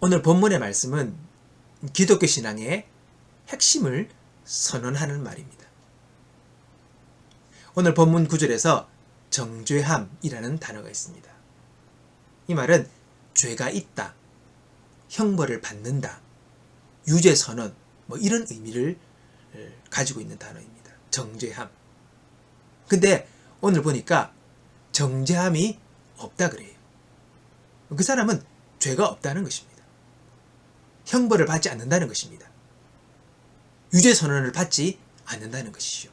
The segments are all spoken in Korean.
오늘 본문의 말씀은 기독교 신앙의 핵심을 선언하는 말입니다. 오늘 본문 구절에서 정죄함이라는 단어가 있습니다. 이 말은 죄가 있다, 형벌을 받는다, 유죄 선언, 이런 의미를 가지고 있는 단어입니다. 정죄함. 근데 오늘 보니까 정죄함이 없다 그래요. 그 사람은 죄가 없다는 것입니다. 형벌을 받지 않는다는 것입니다. 유죄 선언을 받지 않는다는 것이죠.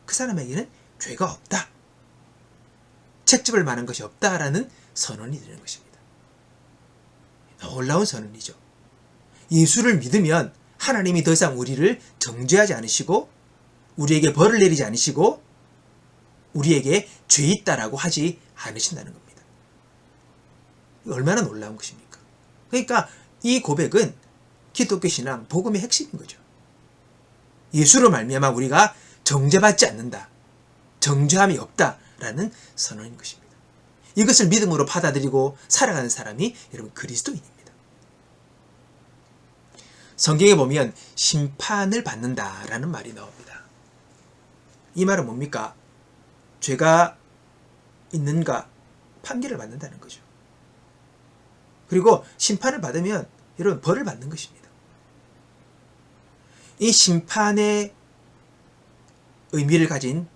그 사람에게는 죄가 없다, 책잡을 만한 것이 없다라는 선언이 되는 것입니다. 놀라운 선언이죠. 예수를 믿으면 하나님이 더 이상 우리를 정죄하지 않으시고 우리에게 벌을 내리지 않으시고 우리에게 죄 있다라고 하지 않으신다는 겁니다. 얼마나 놀라운 것입니까? 그러니까 이 고백은 기독교 신앙 복음의 핵심인 거죠. 예수로 말미암아 우리가 정죄받지 않는다, 정죄함이 없다라는 선언인 것입니다. 이것을 믿음으로 받아들이고 살아가는 사람이 여러분 그리스도인입니다. 성경에 보면 심판을 받는다라는 말이 나옵니다. 이 말은 뭡니까? 죄가 있는가 판결을 받는다는 거죠. 그리고 심판을 받으면 여러분 벌을 받는 것입니다. 이 심판의 의미를 가진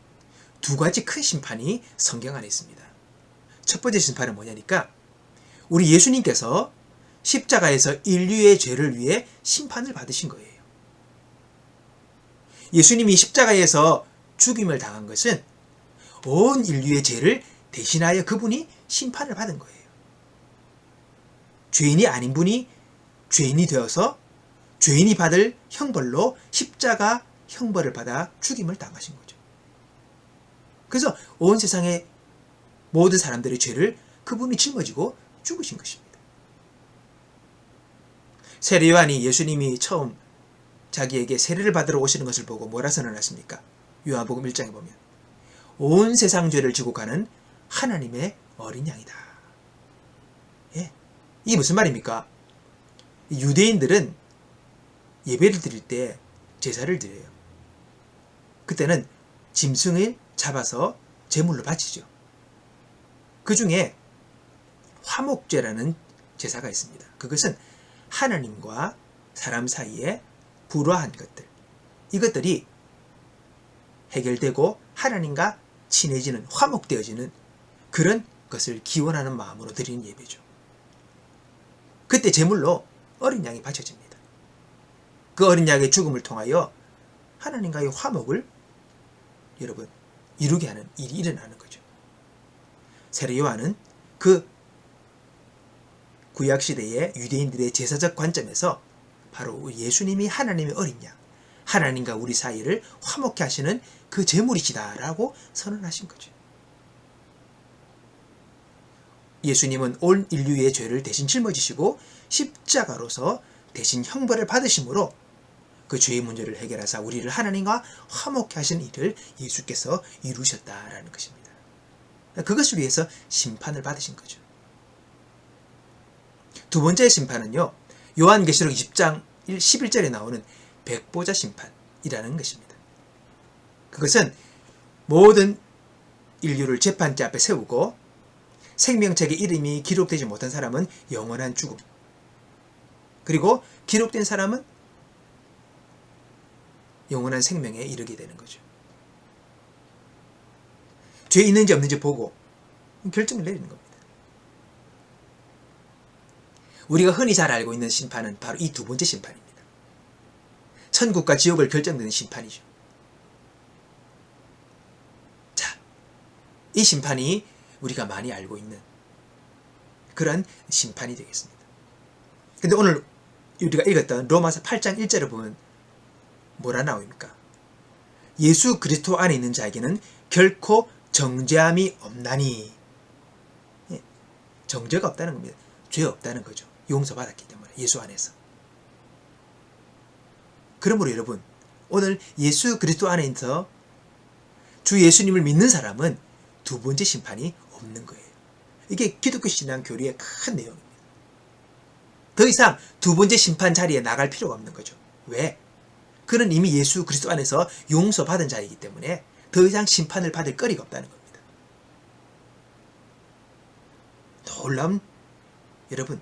두 가지 큰 심판이 성경 안에 있습니다. 첫 번째 심판은 뭐냐니까 우리 예수님께서 십자가에서 인류의 죄를 위해 심판을 받으신 거예요. 예수님이 십자가에서 죽임을 당한 것은 온 인류의 죄를 대신하여 그분이 심판을 받은 거예요. 죄인이 아닌 분이 죄인이 되어서 죄인이 받을 형벌로 십자가 형벌을 받아 죽임을 당하신 거죠. 그래서 온 세상의 모든 사람들의 죄를 그분이 짊어지고 죽으신 것입니다. 세례 요한이 예수님이 처음 자기에게 세례를 받으러 오시는 것을 보고 뭐라 선언하십니까? 요한복음 1장에 보면 온 세상 죄를 지고 가는 하나님의 어린 양이다. 예, 이게 무슨 말입니까? 유대인들은 예배를 드릴 때 제사를 드려요. 그때는 짐승을 잡아서 제물로 바치죠. 그 중에 화목제라는 제사가 있습니다. 그것은 하나님과 사람 사이에 불화한 것들, 이것들이 해결되고 하나님과 친해지는, 화목되어지는 그런 것을 기원하는 마음으로 드리는 예배죠. 그때 제물로 어린 양이 바쳐집니다. 그 어린 양의 죽음을 통하여 하나님과의 화목을 여러분 이루게 하는 일이 일어나는 거죠. 세례 요한은 그 구약시대의 유대인들의 제사적 관점에서 바로 예수님이 하나님의 어린 양, 하나님과 우리 사이를 화목케 하시는 그 제물이시다라고 선언하신 거죠. 예수님은 온 인류의 죄를 대신 짊어지시고 십자가로서 대신 형벌을 받으심으로 그 죄의 문제를 해결하사 우리를 하나님과 화목케 하시는 일을 예수께서 이루셨다라는 것입니다. 그것을 위해서 심판을 받으신 거죠. 두 번째 심판은요, 요한계시록 20장 11절에 나오는 백보자 심판이라는 것입니다. 그것은 모든 인류를 재판대 앞에 세우고 생명책에 이름이 기록되지 못한 사람은 영원한 죽음, 그리고 기록된 사람은 영원한 생명에 이르게 되는 거죠. 죄 있는지 없는지 보고 결정을 내리는 겁니다. 우리가 흔히 잘 알고 있는 심판은 바로 이 두 번째 심판입니다. 천국과 지옥을 결정되는 심판이죠. 자, 이 심판이 우리가 많이 알고 있는 그런 심판이 되겠습니다. 근데 오늘 우리가 읽었던 로마서 8장 1절을 보면 뭐라 나옵니까? 예수 그리스도 안에 있는 자에게는 결코 정죄함이 없나니. 정죄가 없다는 겁니다. 죄 없다는 거죠. 용서받았기 때문에 예수 안에서. 그러므로 여러분, 오늘 예수 그리스도 안에 있어 주 예수님을 믿는 사람은 두 번째 심판이 없는 거예요. 이게 기독교 신앙 교리의 큰 내용입니다. 더 이상 두 번째 심판 자리에 나갈 필요가 없는 거죠. 왜? 그는 이미 예수 그리스도 안에서 용서받은 자이기 때문에 더 이상 심판을 받을 거리가 없다는 겁니다. 놀라운 여러분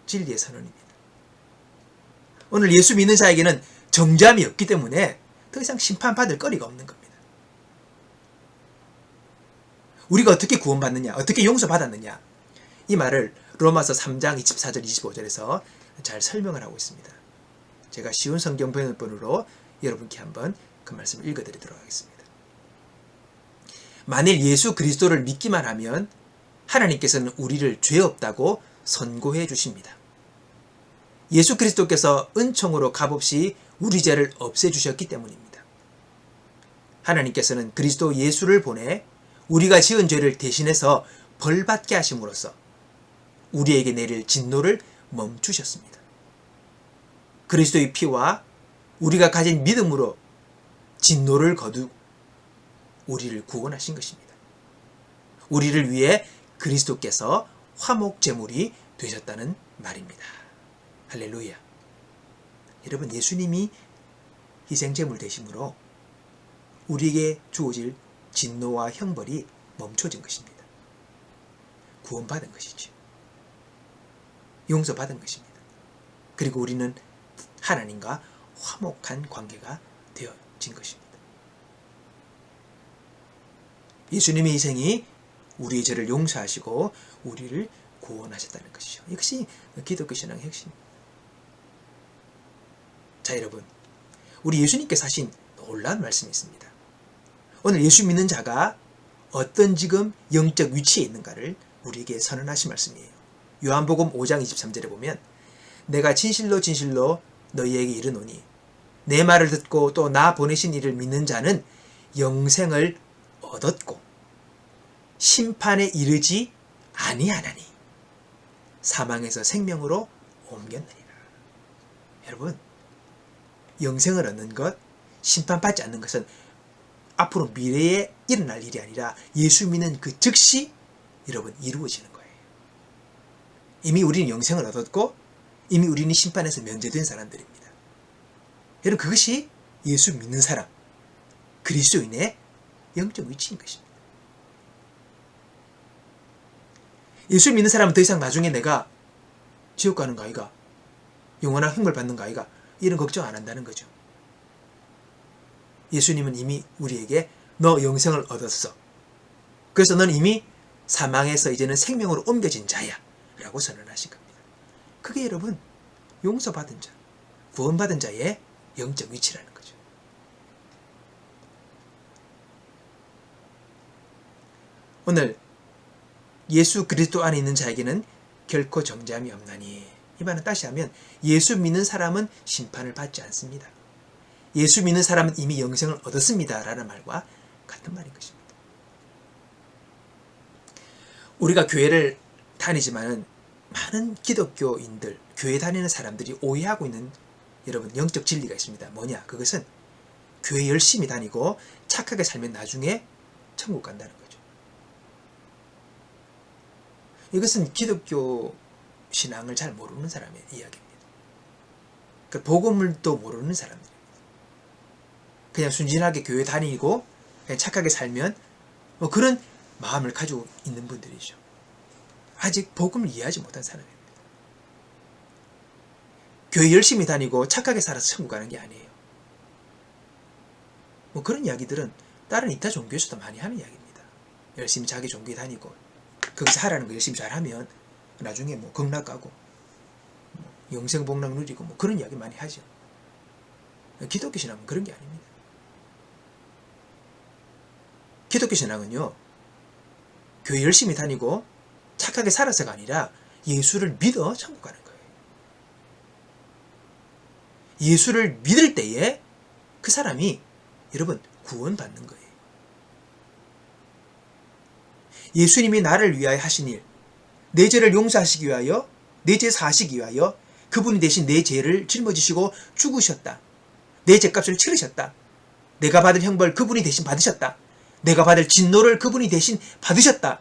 진리의 선언입니다. 오늘 예수 믿는 자에게는 정죄함이 없기 때문에 더 이상 심판받을 거리가 없는 겁니다. 우리가 어떻게 구원받느냐, 어떻게 용서받았느냐, 이 말을 로마서 3장 24절 25절에서 잘 설명을 하고 있습니다. 제가 쉬운 성경 번역본으로 여러분께 한번 그 말씀을 읽어드리도록 하겠습니다. 만일 예수 그리스도를 믿기만 하면 하나님께서는 우리를 죄 없다고 선고해 주십니다. 예수 그리스도께서 은총으로 값없이 우리 죄를 없애주셨기 때문입니다. 하나님께서는 그리스도 예수를 보내 우리가 지은 죄를 대신해서 벌받게 하심으로써 우리에게 내릴 진노를 멈추셨습니다. 그리스도의 피와 우리가 가진 믿음으로 진노를 거두 우리를 구원하신 것입니다. 우리를 위해 그리스도께서 화목제물이 되셨다는 말입니다. 할렐루야. 여러분, 예수님이 희생제물 되심으로 우리에게 주어질 진노와 형벌이 멈춰진 것입니다. 구원받은 것이죠. 용서받은 것입니다. 그리고 우리는 하나님과 화목한 관계가 되어진 것입니다. 예수님의 희생이 우리의 죄를 용서하시고 우리를 구원하셨다는 것이죠. 이것이 기독교 신앙의 핵심입니다. 자, 여러분, 우리 예수님께서 하신 놀라운 말씀이 있습니다. 오늘 예수 믿는 자가 어떤 지금 영적 위치에 있는가를 우리에게 선언하신 말씀이에요. 요한복음 5장 23절에 보면 내가 진실로 진실로 너희에게 이르노니 내 말을 듣고 또 나 보내신 이를 믿는 자는 영생을 얻었고 심판에 이르지 아니하나니 사망에서 생명으로 옮겼느니라. 여러분, 영생을 얻는 것, 심판받지 않는 것은 앞으로 미래에 일어날 일이 아니라 예수 믿는 그 즉시 여러분 이루어지는 거예요. 이미 우리는 영생을 얻었고 이미 우리는 심판에서 면제된 사람들입니다. 여러분, 그것이 예수 믿는 사람, 그리스도인의 영적 위치인 것입니다. 예수 믿는 사람은 더 이상 나중에 내가 지옥 가는 거 아이가, 영원한 형벌 받는 거 아이가, 이런 걱정 안 한다는 거죠. 예수님은 이미 우리에게 너 영생을 얻었어. 그래서 너는 이미 사망에서 이제는 생명으로 옮겨진 자야 라고 선언하신 겁니다. 그게 여러분 용서받은 자, 구원받은 자의 영적 위치라는 거죠. 오늘 예수 그리스도 안에 있는 자에게는 결코 정죄함이 없나니, 이 말은 다시 하면 예수 믿는 사람은 심판을 받지 않습니다. 예수 믿는 사람은 이미 영생을 얻었습니다 라는 말과 같은 말인 것입니다. 우리가 교회를 다니지만 많은 기독교인들, 교회 다니는 사람들이 오해하고 있는 여러분 영적 진리가 있습니다. 뭐냐? 그것은 교회 열심히 다니고 착하게 살면 나중에 천국 간다는 거죠. 이것은 기독교 신앙을 잘 모르는 사람의 이야기입니다. 그 복음을도 모르는 사람들입니다. 그냥 순진하게 교회 다니고 그냥 착하게 살면 뭐 그런 마음을 가지고 있는 분들이죠. 아직 복음을 이해하지 못한 사람입니다. 교회 열심히 다니고 착하게 살아서 천국 가는 게 아니에요. 뭐 그런 이야기들은 다른 이타 종교에서도 많이 하는 이야기입니다. 열심히 자기 종교에 다니고 거기서 하라는 거 열심히 잘하면 나중에 뭐 극락 가고 영생 복락 누리고 뭐 그런 이야기 많이 하죠. 기독교 신앙은 그런 게 아닙니다. 기독교 신앙은요, 교회 열심히 다니고 착하게 살아서가 아니라 예수를 믿어 천국 가는 거예요. 예수를 믿을 때에 그 사람이 여러분 구원받는 거예요. 예수님이 나를 위하여 하신 일, 내 죄를 용서하시기 위하여, 내 죄 사하시기 위하여 그분이 대신 내 죄를 짊어지시고 죽으셨다. 내 죄값을 치르셨다. 내가 받을 형벌 그분이 대신 받으셨다. 내가 받을 진노를 그분이 대신 받으셨다.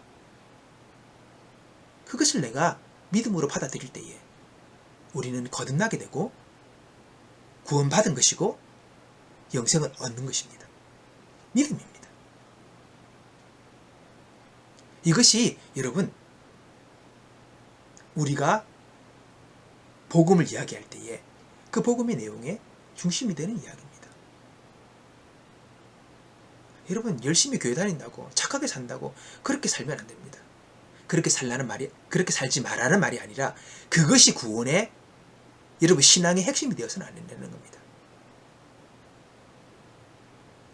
그것을 내가 믿음으로 받아들일 때에 우리는 거듭나게 되고 구원받은 것이고 영생을 얻는 것입니다. 믿음입니다. 이것이 여러분 우리가 복음을 이야기할 때에 그 복음의 내용에 중심이 되는 이야기입니다. 여러분 열심히 교회 다닌다고 착하게 산다고 그렇게 살면 안 됩니다. 그렇게 살지 말라는 말이 아니라 그것이 구원의 여러분 신앙의 핵심이 되어서는 안 된다는 겁니다.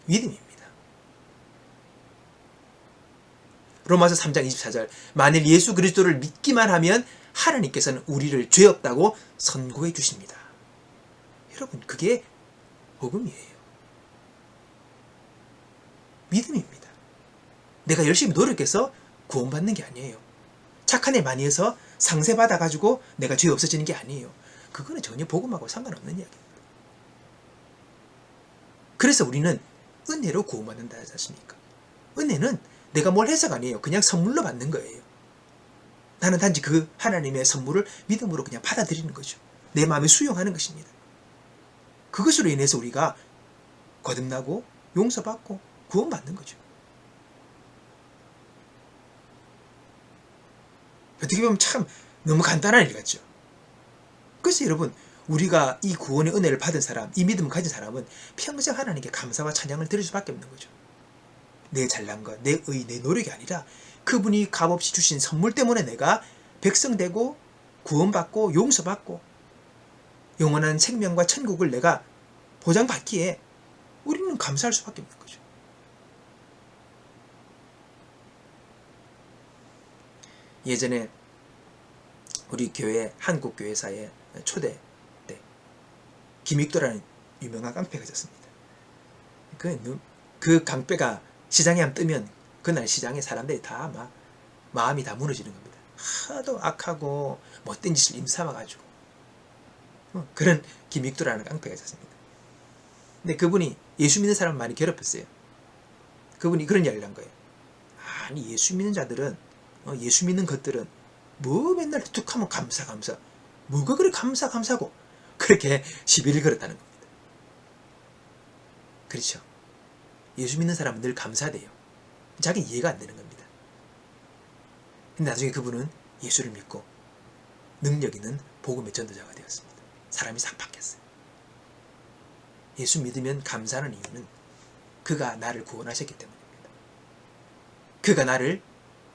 믿음입니다. 로마서 3장 24절 만일 예수 그리스도를 믿기만 하면 하나님께서는 우리를 죄 없다고 선고해 주십니다. 여러분 그게 복음이에요. 믿음입니다. 내가 열심히 노력해서 구원받는 게 아니에요. 착한 일 많이 해서 상세받아가지고 내가 죄 없어지는 게 아니에요. 그거는 전혀 복음하고 상관없는 이야기입니다. 그래서 우리는 은혜로 구원받는다 하지 않습니까? 은혜는 내가 뭘 해서가 아니에요. 그냥 선물로 받는 거예요. 나는 단지 그 하나님의 선물을 믿음으로 그냥 받아들이는 거죠. 내 마음에 수용하는 것입니다. 그것으로 인해서 우리가 거듭나고 용서받고 구원받는 거죠. 어떻게 보면 참 너무 간단한 일 같죠. 그래서 여러분 우리가 이 구원의 은혜를 받은 사람, 이 믿음을 가진 사람은 평생 하나님께 감사와 찬양을 드릴 수밖에 없는 거죠. 내 잘난 것, 내 의, 내 노력이 아니라 그분이 값없이 주신 선물 때문에 내가 백성되고 구원받고 용서받고 영원한 생명과 천국을 내가 보장받기에 우리는 감사할 수밖에 없는 거죠. 예전에 우리 교회 한국교회사의 초대 때 김익도라는 유명한 깡패가 있었습니다. 그 깡패가 시장에 한번 뜨면 그날 시장에 사람들이 다 막 마음이 다 무너지는 겁니다. 하도 악하고 못된 짓을 임삼아가지고 그런 김익도라는 깡패가 있었습니다. 근데 그분이 예수 믿는 사람 많이 괴롭혔어요. 그분이 그런 이야기를 한 거예요. 아니 예수 믿는 자들은 예수 믿는 것들은 뭐 맨날 툭하면 감사 뭐가 그래 감사고 그렇게 시비를 걸었다는 겁니다. 그렇죠. 예수 믿는 사람은 늘 감사돼요. 자기 이해가 안 되는 겁니다. 근데 나중에 그분은 예수를 믿고 능력 있는 복음의 전도자가 되었습니다. 사람이 싹 바뀌었어요. 예수 믿으면 감사하는 이유는 그가 나를 구원하셨기 때문입니다. 그가 나를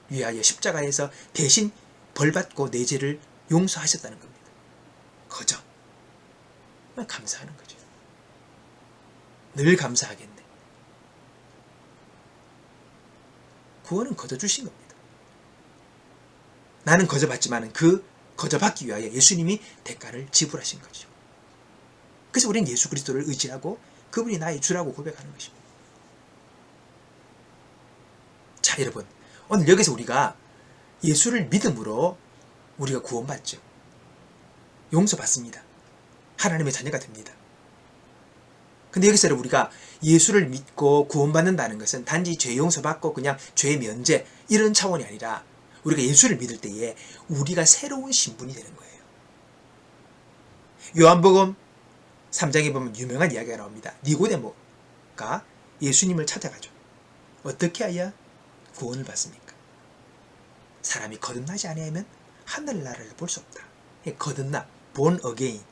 위하여 십자가에서 대신 벌받고 내 죄를 용서하셨다는 겁니다. 그저 감사하는 거죠. 늘 감사하겠네. 구원은 거저 주신 겁니다. 나는 거저 받지만 그 거저 받기 위하여 예수님이 대가를 지불하신 거죠. 그래서 우리는 예수 그리스도를 의지하고 그분이 나의 주라고 고백하는 것입니다. 자 여러분 오늘 여기서 우리가 예수를 믿음으로 우리가 구원받죠. 용서받습니다. 하나님의 자녀가 됩니다. 근데 여기서 우리가 예수를 믿고 구원받는다는 것은 단지 죄 용서받고 그냥 죄 면제 이런 차원이 아니라 우리가 예수를 믿을 때에 우리가 새로운 신분이 되는 거예요. 요한복음 3장에 보면 유명한 이야기가 나옵니다. 니고데모가 예수님을 찾아가죠. 어떻게 해야 구원을 받습니까? 사람이 거듭나지 아니하면 하늘나라를 볼 수 없다. 거듭나, born again.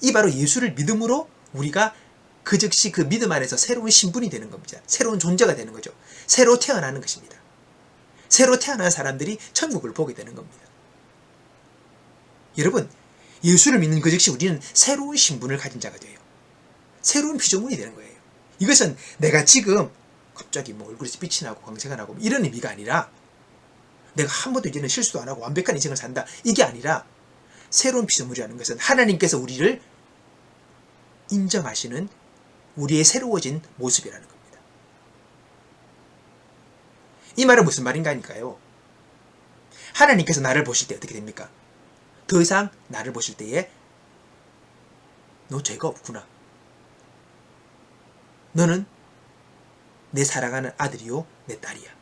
이 바로 예수를 믿음으로 우리가 그 즉시 그 믿음 안에서 새로운 신분이 되는 겁니다. 새로운 존재가 되는 거죠. 새로 태어나는 것입니다. 새로 태어난 사람들이 천국을 보게 되는 겁니다. 여러분, 예수를 믿는 그 즉시 우리는 새로운 신분을 가진 자가 돼요. 새로운 피조물이 되는 거예요. 이것은 내가 지금 갑자기 뭐 얼굴에서 빛이 나고 광채가 나고 이런 의미가 아니라 내가 한 번도 이제는 실수도 안 하고 완벽한 인생을 산다. 이게 아니라 새로운 피조물이라는 것은 하나님께서 우리를 인정하시는 우리의 새로워진 모습이라는 겁니다. 이 말은 무슨 말인가 하니까요. 하나님께서 나를 보실 때 어떻게 됩니까? 더 이상 나를 보실 때에 너 죄가 없구나. 너는 내 사랑하는 아들이요 내 딸이야.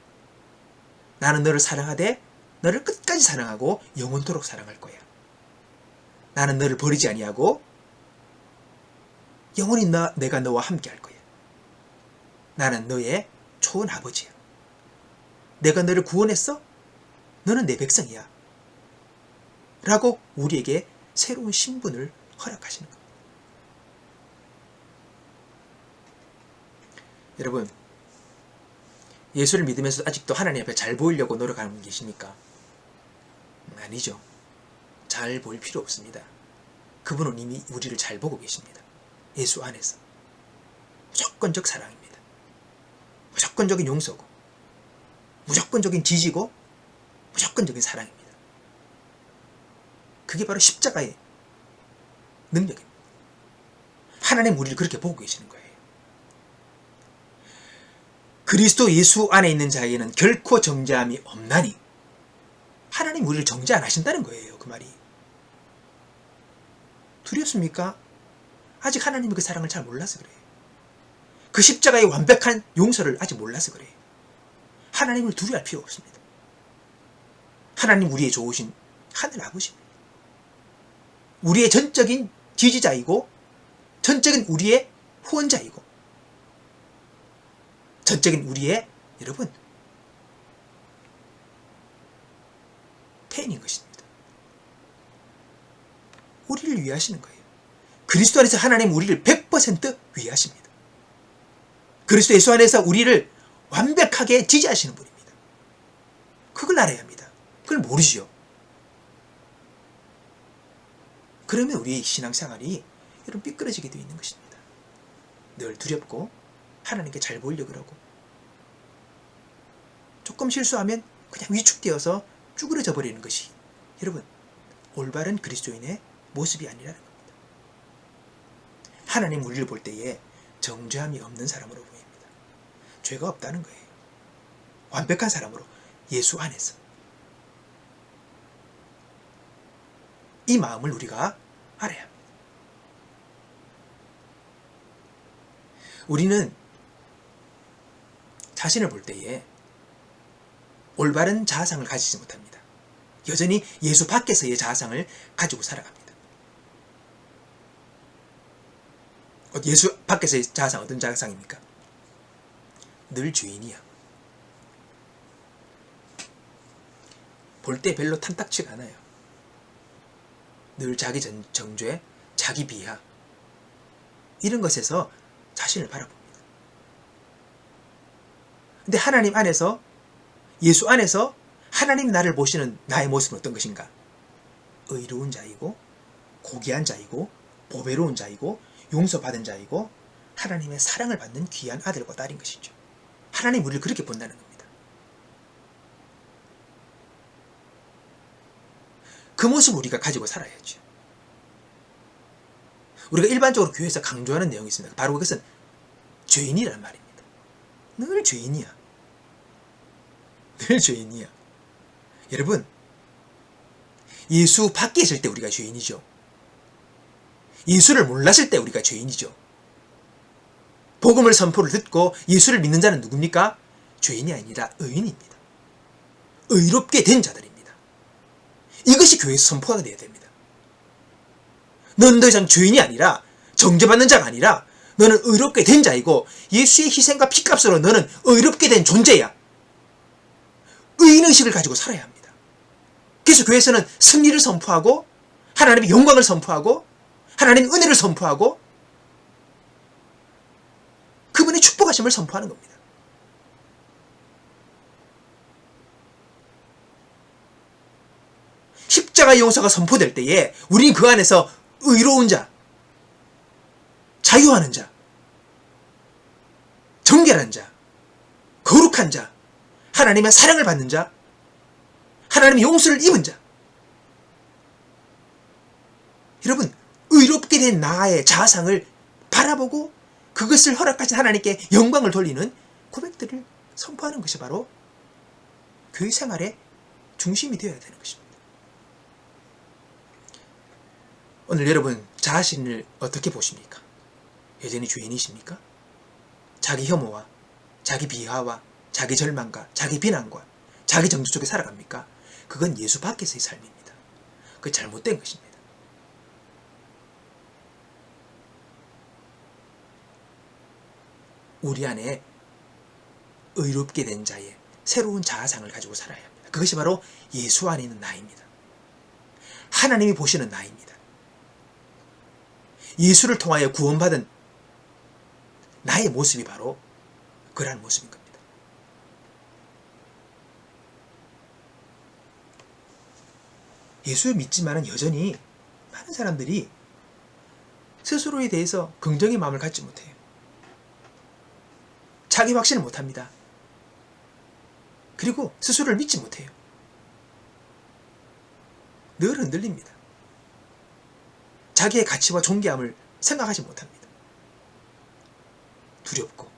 나는 너를 사랑하되 너를 끝까지 사랑하고 영원토록 사랑할 거야. 나는 너를 버리지 아니하고 영원히 내가 너와 함께 할 거야. 나는 너의 좋은 아버지야. 내가 너를 구원했어? 너는 내 백성이야. 라고 우리에게 새로운 신분을 허락하시는 겁니다. 여러분, 예수를 믿으면서 아직도 하나님 앞에 잘 보이려고 노력하는 분 계십니까? 아니죠. 잘 보일 필요 없습니다. 그분은 이미 우리를 잘 보고 계십니다. 예수 안에서. 무조건적 사랑입니다. 무조건적인 용서고, 무조건적인 지지고, 무조건적인 사랑입니다. 그게 바로 십자가의 능력입니다. 하나님 우리를 그렇게 보고 계시는 거예요. 그리스도 예수 안에 있는 자에게는 결코 정죄함이 없나니, 하나님 우리를 정죄 안 하신다는 거예요. 그 말이. 두렵습니까? 아직 하나님의 그 사랑을 잘 몰라서 그래요. 그 십자가의 완벽한 용서를 아직 몰라서 그래요. 하나님을 두려워할 필요 없습니다. 하나님 우리의 좋으신 하늘 아버지입니다. 우리의 전적인 지지자이고, 전적인 우리의 후원자이고, 전적인 우리의, 여러분, 팬인 것입니다. 우리를 위하시는 거예요. 그리스도 안에서 하나님 우리를 100% 위하십니다. 그리스도 예수 안에서 우리를 완벽하게 지지하시는 분입니다. 그걸 알아야 합니다. 그걸 모르지요. 그러면 우리의 신앙생활이 여러분 삐뚤어지게 되어 있는 것입니다. 늘 두렵고 하나님께 잘 보이려고 그러고, 조금 실수하면 그냥 위축되어서 쭈그러져 버리는 것이 여러분 올바른 그리스도인의 모습이 아니라는 겁니다. 하나님 우리를 볼 때에 정죄함이 없는 사람으로 보입니다. 죄가 없다는 거예요. 완벽한 사람으로 예수 안에서. 이 마음을 우리가 알아야 합니다. 우리는 자신을 볼 때에 올바른 자아상을 가지지 못합니다. 여전히 예수 밖에서의 자아상을 가지고 살아갑니다. 예수 밖에서의 자아상 어떤 자아상입니까? 늘 죄인이야. 볼 때 별로 탐탁치가 않아요. 늘 자기 정죄, 자기 비하, 이런 것에서 자신을 바라봅니다. 근데 하나님 안에서, 예수 안에서 하나님 나를 보시는 나의 모습은 어떤 것인가? 의로운 자이고, 고귀한 자이고, 보배로운 자이고, 용서받은 자이고, 하나님의 사랑을 받는 귀한 아들과 딸인 것이죠. 하나님 우리를 그렇게 본다는 겁니다. 그 모습을 우리가 가지고 살아야죠. 우리가 일반적으로 교회에서 강조하는 내용이 있습니다. 바로 그것은 죄인이라는 말입니다. 늘 죄인이야. 늘 죄인이야. 여러분, 예수 밖에 있을 때 우리가 죄인이죠. 예수를 몰랐을 때 우리가 죄인이죠. 복음을 선포를 듣고 예수를 믿는 자는 누굽니까? 죄인이 아니라 의인입니다. 의롭게 된 자들입니다. 이것이 교회에서 선포가 되어야 됩니다. 너는 더 이상 죄인이 아니라, 정죄받는 자가 아니라 너는 의롭게 된 자이고, 예수의 희생과 피값으로 너는 의롭게 된 존재야. 의인의식을 가지고 살아야 합니다. 그래서 교회에서는 승리를 선포하고, 하나님의 영광을 선포하고, 하나님의 은혜를 선포하고, 그분의 축복하심을 선포하는 겁니다. 십자가의 용서가 선포될 때에 우리는 그 안에서 의로운 자, 자유하는 자, 정결한 자, 거룩한 자, 하나님의 사랑을 받는 자, 하나님의 용서를 입은 자. 여러분, 의롭게 된 나의 자아상을 바라보고 그것을 허락하신 하나님께 영광을 돌리는 고백들을 선포하는 것이 바로 교회 생활의 중심이 되어야 되는 것입니다. 오늘 여러분 자신을 어떻게 보십니까? 여전히 죄인이십니까? 자기 혐오와 자기 비하와 자기 절망과 자기 비난과 자기 정죄 속에 살아갑니까? 그건 예수 밖에서의 삶입니다. 그게 잘못된 것입니다. 우리 안에 의롭게 된 자의 새로운 자아상을 가지고 살아야 합니다. 그것이 바로 예수 안에 있는 나입니다. 하나님이 보시는 나입니다. 예수를 통하여 구원받은 나의 모습이 바로 그러한 모습인 겁니다. 예수를 믿지만은 여전히 많은 사람들이 스스로에 대해서 긍정의 마음을 갖지 못해요. 자기 확신을 못합니다. 그리고 스스로를 믿지 못해요. 늘 흔들립니다. 자기의 가치와 존귀함을 생각하지 못합니다. 두렵고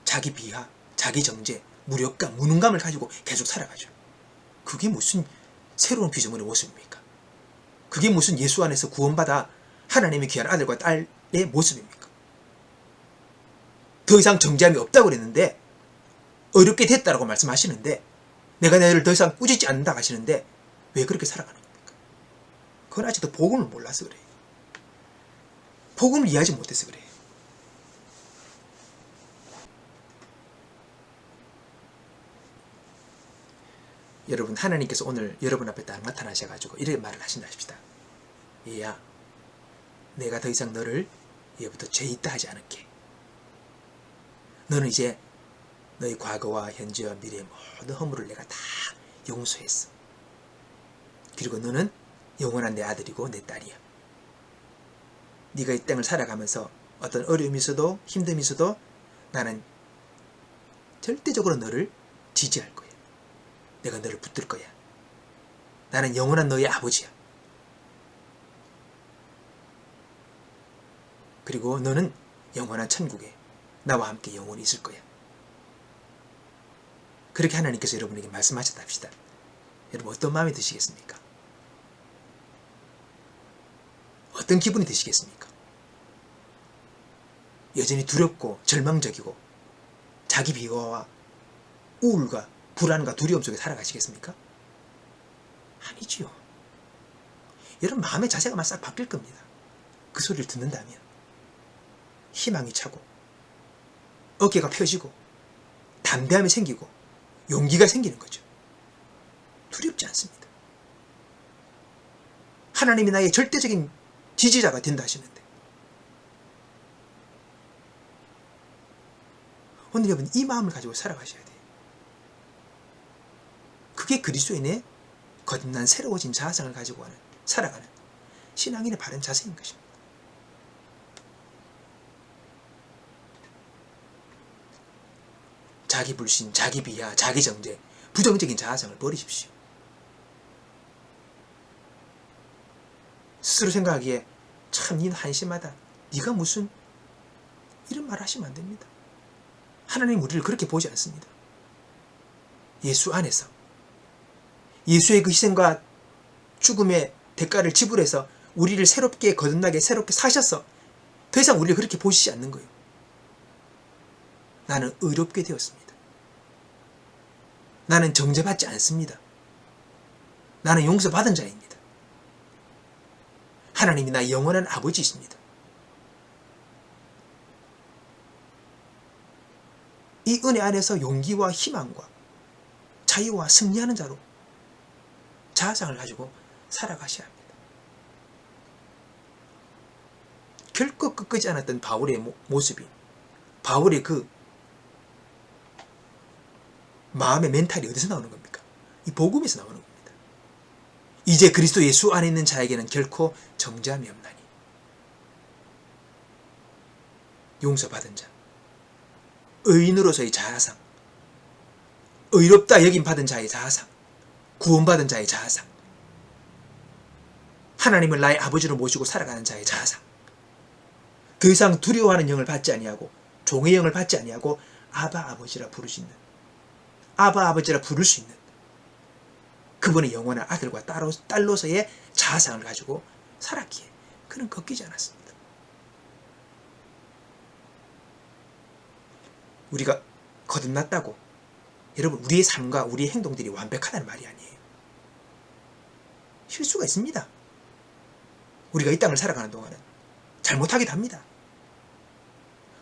자기 비하, 자기 정죄, 무력감, 무능감을 가지고 계속 살아가죠. 그게 무슨 새로운 피조물의 모습입니까? 그게 무슨 예수 안에서 구원받아 하나님의 귀한 아들과 딸의 모습입니까? 더 이상 정죄함이 없다고 그랬는데, 어렵게 됐다라고 말씀하시는데, 내가 너를 더 이상 꾸짖지 않는다고 하시는데 왜 그렇게 살아가는 겁니까? 그건 아직도 복음을 몰라서 그래요. 복음을 이해하지 못해서 그래요. 여러분, 하나님께서 오늘 여러분 앞에 딱 나타나셔가지고 이렇게 말을 하신다 합시다. 얘야, 내가 더 이상 너를 이제부터 죄 있다 하지 않을게. 너는 이제 너의 과거와 현재와 미래의 모든 허물을 내가 다 용서했어. 그리고 너는 영원한 내 아들이고 내 딸이야. 네가 이 땅을 살아가면서 어떤 어려움이 있어도 힘듦이 있어도 나는 절대적으로 너를 지지할 거야. 내가 너를 붙들 거야. 나는 영원한 너의 아버지야. 그리고 너는 영원한 천국에 나와 함께 영원히 있을 거야. 그렇게 하나님께서 여러분에게 말씀하셨다 합시다. 여러분, 어떤 마음이 드시겠습니까? 어떤 기분이 드시겠습니까? 여전히 두렵고 절망적이고 자기 비하와 우울과 불안과 두려움 속에 살아가시겠습니까? 아니지요. 여러분, 마음의 자세가 막 싹 바뀔 겁니다. 그 소리를 듣는다면 희망이 차고 어깨가 펴지고 담대함이 생기고 용기가 생기는 거죠. 두렵지 않습니다. 하나님이 나의 절대적인 지지자가 된다 하시는데, 오늘 여러분, 이 마음을 가지고 살아가셔야 돼요. 그게 그리스도인의 거듭난 새로워진 자아상을 가지고 살아가는 신앙인의 바른 자세인 것입니다. 자기 불신, 자기 비하, 자기 정죄, 부정적인 자아상을 버리십시오. 스스로 생각하기에 참 니 한심하다, 네가 무슨 이런 말 하시면 안 됩니다. 하나님 우리를 그렇게 보지 않습니다. 예수 안에서 예수의 그 희생과 죽음의 대가를 지불해서 우리를 새롭게 거듭나게 새롭게 사셔서 더 이상 우리를 그렇게 보시지 않는 거예요. 나는 의롭게 되었습니다. 나는 정죄받지 않습니다. 나는 용서받은 자입니다. 하나님이 나의 영원한 아버지이십니다. 이 은혜 안에서 용기와 희망과 자유와 승리하는 자로 자아상을 가지고 살아가셔야 합니다. 결코 꺾이지 않았던 바울의 모습이, 바울의 그 마음의 멘탈이 어디서 나오는 겁니까? 이 복음에서 나오는 겁니다. 이제 그리스도 예수 안에 있는 자에게는 결코 정죄함이 없나니, 용서받은 자, 의인으로서의 자아상, 의롭다 여김 받은 자의 자아상, 구원받은 자의 자아상, 하나님을 나의 아버지로 모시고 살아가는 자의 자아상, 더 이상 두려워하는 영을 받지 아니하고 종의 영을 받지 아니하고 아바 아버지라 부를 수 있는, 아바 아버지라 부를 수 있는 그분의 영원한 아들과 딸로서의 자아상을 가지고 살았기에 그는 꺾이지 않았습니다. 우리가 거듭났다고 여러분, 우리의 삶과 우리의 행동들이 완벽하다는 말이 아니에요. 실수가 있습니다. 우리가 이 땅을 살아가는 동안은 잘못하기도 합니다.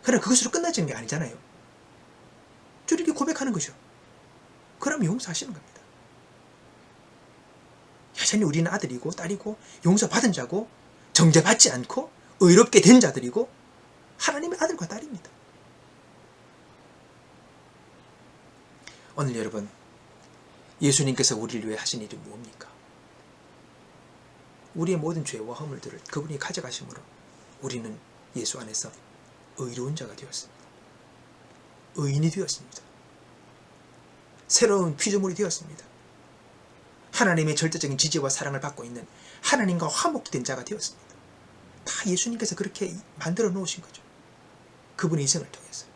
그러나 그것으로 끝나지는 게 아니잖아요. 주님께 고백하는 거죠. 그럼 용서하시는 겁니다. 여전히 우리는 아들이고 딸이고 용서받은 자고 정죄받지 않고 의롭게 된 자들이고 하나님의 아들과 딸입니다. 오늘 여러분, 예수님께서 우리를 위해 하신 일이 뭡니까? 우리의 모든 죄와 허물들을 그분이 가져가심으로 우리는 예수 안에서 의로운 자가 되었습니다. 의인이 되었습니다. 새로운 피조물이 되었습니다. 하나님의 절대적인 지지와 사랑을 받고 있는 하나님과 화목된 자가 되었습니다. 다 예수님께서 그렇게 만들어 놓으신 거죠. 그분의 이생을 통해서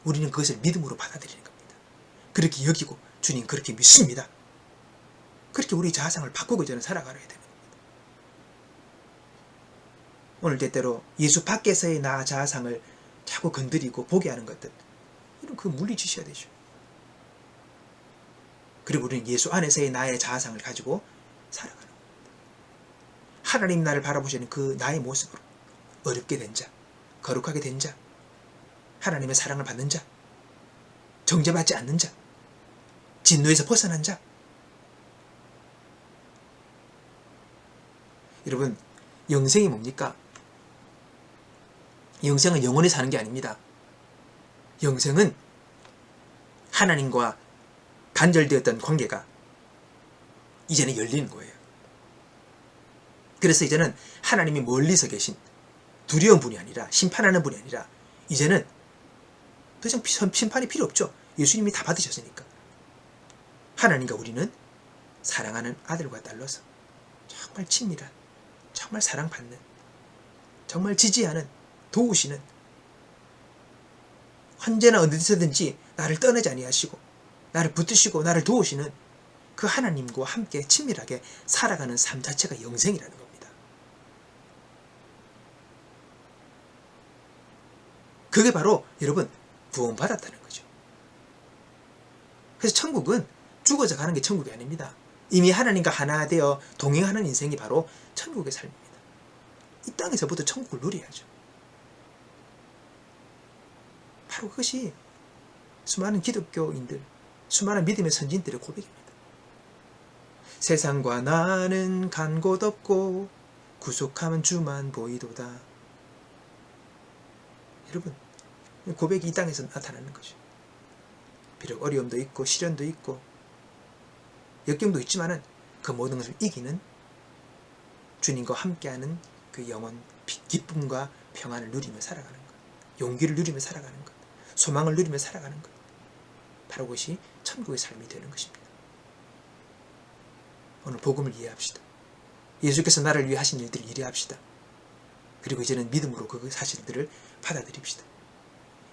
우리는 그것을 믿음으로 받아들이는 겁니다. 그렇게 여기고 주님 그렇게 믿습니다. 그렇게 우리 자아상을 바꾸고 저는 살아가야 되는 겁니다. 오늘 때때로 예수 밖에서의 나 자아상을 자꾸 건드리고 보게 하는 것들, 이런 그 물리치셔야 되죠. 그리고 우리는 예수 안에서의 나의 자아상을 가지고 살아가는 겁니다. 하나님 나를 바라보시는 그 나의 모습으로 어렵게 된 자, 거룩하게 된 자, 하나님의 사랑을 받는 자, 정죄받지 않는 자, 진노에서 벗어난 자. 여러분, 영생이 뭡니까? 영생은 영원히 사는 게 아닙니다. 영생은 하나님과 단절되었던 관계가 이제는 열리는 거예요. 그래서 이제는 하나님이 멀리서 계신 두려운 분이 아니라, 심판하는 분이 아니라 이제는 더 이상 심판이 필요 없죠. 예수님이 다 받으셨으니까. 하나님과 우리는 사랑하는 아들과 딸로서 정말 친밀한, 정말 사랑받는, 정말 지지하는, 도우시는, 언제나 어디서든지 나를 떠나지 아니하시고 나를 붙드시고 나를 도우시는 그 하나님과 함께 친밀하게 살아가는 삶 자체가 영생이라는 겁니다. 그게 바로 여러분 구원받았다는 거죠. 그래서 천국은 죽어서 가는 게 천국이 아닙니다. 이미 하나님과 하나 되어 동행하는 인생이 바로 천국의 삶입니다. 이 땅에서부터 천국을 누려야죠. 바로 그것이 수많은 기독교인들, 수많은 믿음의 선진들의 고백입니다. 세상과 나는 간 곳 없고 구속하면 주만 보이도다. 여러분, 고백이 이 땅에서 나타나는 거죠. 비록 어려움도 있고 시련도 있고 역경도 있지만은 그 모든 것을 이기는 주님과 함께하는 그 영원 기쁨과 평안을 누리며 살아가는 것, 용기를 누리며 살아가는 것, 소망을 누리며 살아가는 것, 바로 그것이 천국의 삶이 되는 것입니다. 오늘 복음을 이해합시다. 예수께서 나를 위해 하신 일들을 이해합시다. 그리고 이제는 믿음으로 그 사실들을 받아들입시다.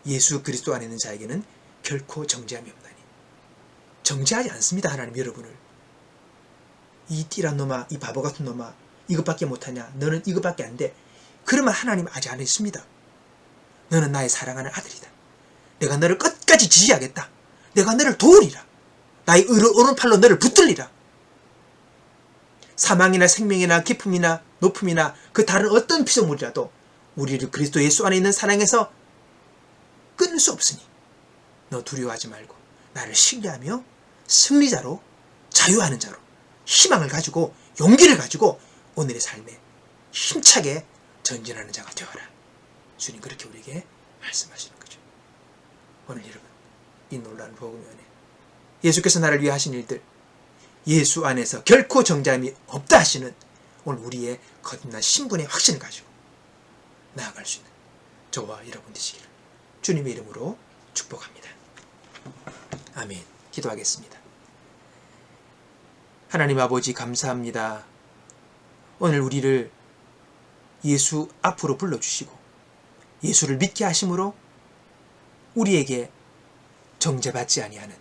예수 그리스도 안에 있는 자에게는 결코 정죄함이 없나니. 정죄하지 않습니다. 하나님 여러분을. 이 띠란 놈아, 이 바보 같은 놈아, 이것밖에 못하냐, 너는 이것밖에 안 돼. 그러면 하나님 아직 안 했습니다. 너는 나의 사랑하는 아들이다. 내가 너를 끝까지 지지하겠다. 내가 너를 도우리라. 나의 오른팔로 너를 붙들리라. 사망이나 생명이나 기쁨이나 높음이나 그 다른 어떤 피조물이라도 우리를 그리스도 예수 안에 있는 사랑에서 끊을 수 없으니 너 두려워하지 말고 나를 신뢰하며 승리자로, 자유하는 자로, 희망을 가지고 용기를 가지고 오늘의 삶에 힘차게 전진하는 자가 되어라. 주님 그렇게 우리에게 말씀하시는 거죠. 오늘 여러분, 이 놀라운 복음의 은혜, 예수께서 나를 위해 하신 일들, 예수 안에서 결코 정죄함이 없다 하시는 오늘 우리의 거듭난 신분의 확신을 가지고 나아갈 수 있는 저와 여러분 되시기를 주님의 이름으로 축복합니다. 아멘. 기도하겠습니다. 하나님 아버지 감사합니다. 오늘 우리를 예수 앞으로 불러주시고 예수를 믿게 하심으로 우리에게 정죄받지 아니하는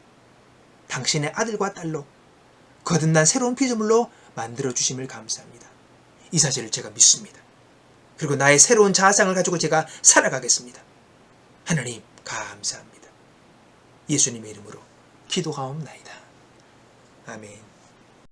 당신의 아들과 딸로 거듭난 새로운 피조물로 만들어주심을 감사합니다. 이 사실을 제가 믿습니다. 그리고 나의 새로운 자아상을 가지고 제가 살아가겠습니다. 하나님 감사합니다. 예수님의 이름으로 기도하옵나이다. 아멘.